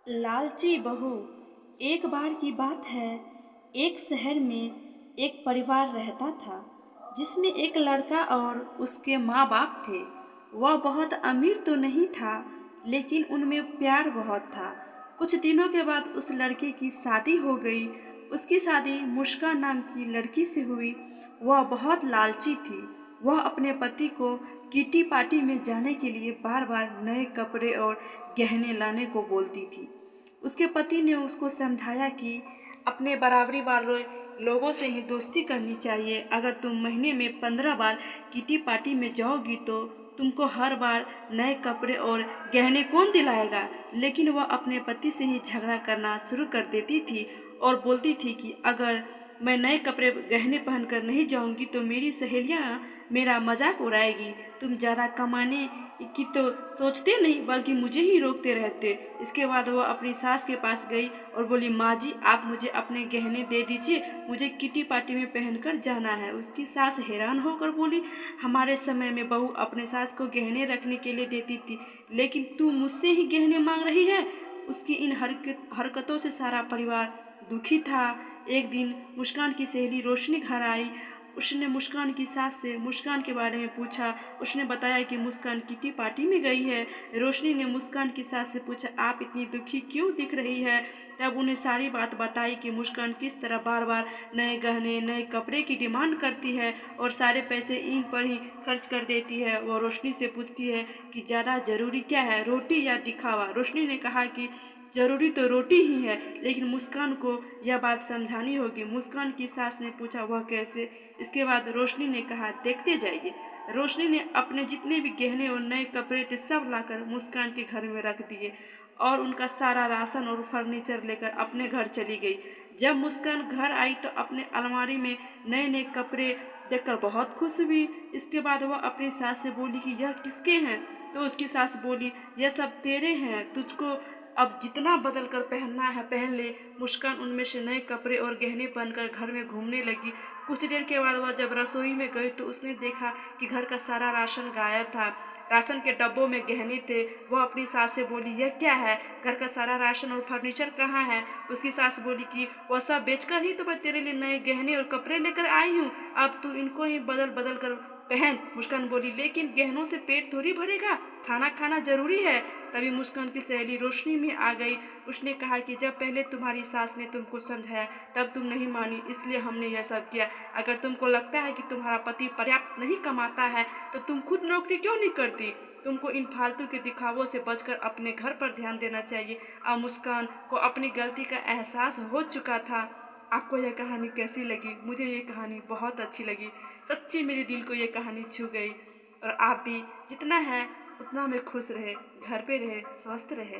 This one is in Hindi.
लालची बहू। एक बार की बात है, एक शहर में एक परिवार रहता था जिसमें एक लड़का और उसके माँ बाप थे। वह बहुत अमीर तो नहीं था, लेकिन उनमें प्यार बहुत था। कुछ दिनों के बाद उस लड़के की शादी हो गई। उसकी शादी मुस्कान नाम की लड़की से हुई। वह बहुत लालची थी। वह अपने पति को किटी पार्टी में जाने के लिए बार बार नए कपड़े और गहने लाने को बोलती थी। उसके पति ने उसको समझाया कि अपने बराबरी वाले लोगों से ही दोस्ती करनी चाहिए। अगर तुम महीने में 15 बार किटी पार्टी में जाओगी तो तुमको हर बार नए कपड़े और गहने कौन दिलाएगा। लेकिन वह अपने पति से ही झगड़ा करना शुरू कर देती थी और बोलती थी कि अगर मैं नए कपड़े गहने पहनकर नहीं जाऊंगी तो मेरी सहेलियां मेरा मजाक उड़ाएगी। तुम ज़्यादा कमाने की तो सोचते नहीं, बल्कि मुझे ही रोकते रहते। इसके बाद वह अपनी सास के पास गई और बोली, माँ जी आप मुझे अपने गहने दे दीजिए, मुझे किटी पार्टी में पहनकर जाना है। उसकी सास हैरान होकर बोली, हमारे समय में बहू अपने सास को गहने रखने के लिए देती थी, लेकिन तू मुझसे ही गहने मांग रही है। उसकी इन हरकतों से सारा परिवार दुखी था। एक दिन मुस्कान की सहेली रोशनी घर आई। उसने मुस्कान की सास से मुस्कान के बारे में पूछा। उसने बताया कि मुस्कान किटी पार्टी में गई है। रोशनी ने मुस्कान की सास से पूछा, आप इतनी दुखी क्यों दिख रही है। तब उन्हें सारी बात बताई कि मुस्कान किस तरह बार बार नए गहने नए कपड़े की डिमांड करती है और सारे पैसे इन पर ही खर्च कर देती है। वो रोशनी से पूछती है कि ज़्यादा ज़रूरी क्या है, रोटी या दिखावा। रोशनी ने कहा कि जरूरी तो रोटी ही है, लेकिन मुस्कान को यह बात समझानी होगी। मुस्कान की सास ने पूछा, वह कैसे। इसके बाद रोशनी ने कहा, देखते जाइए। रोशनी ने अपने जितने भी गहने और नए कपड़े थे सब लाकर मुस्कान के घर में रख दिए और उनका सारा राशन और फर्नीचर लेकर अपने घर चली गई। जब मुस्कान घर आई तो अपने अलमारी में नए नए कपड़े देखकर बहुत खुश हुई। इसके बाद वह अपनी सास से बोली कि यह किसके हैं। तो उसकी सास बोली, यह सब तेरे हैं, तुझको अब जितना बदल कर पहनना है पहन ले। मुस्कान उनमें से नए कपड़े और गहने पहनकर घर में घूमने लगी। कुछ देर के बाद वह जब रसोई में गई तो उसने देखा कि घर का सारा राशन गायब था। राशन के डब्बों में गहने थे। वह अपनी सास से बोली, यह क्या है, घर का सारा राशन और फर्नीचर कहाँ है। उसकी सास बोली कि वह सब बेचकर ही तो मैं तेरे लिए नए गहने और कपड़े लेकर आई हूँ, अब तू इनको ही बदल बदल कर पहन। मुस्कान बोली, लेकिन गहनों से पेट थोड़ी भरेगा, खाना खाना जरूरी है। तभी मुस्कान की सहेली रोशनी में आ गई। उसने कहा कि जब पहले तुम्हारी सास ने तुमको समझाया तब तुम नहीं मानी, इसलिए हमने यह सब किया। अगर तुमको लगता है कि तुम्हारा पति पर्याप्त नहीं कमाता है तो तुम खुद नौकरी क्यों नहीं करती। तुमको इन फालतू के दिखावों से बचकर अपने घर पर ध्यान देना चाहिए। अब मुस्कान को अपनी गलती का एहसास हो चुका था। आपको यह कहानी कैसी लगी। मुझे ये कहानी बहुत अच्छी लगी। सच्ची मेरे दिल को ये कहानी छू गई। और आप भी जितना है उतना में खुश रहे, घर पे रहे, स्वस्थ रहे।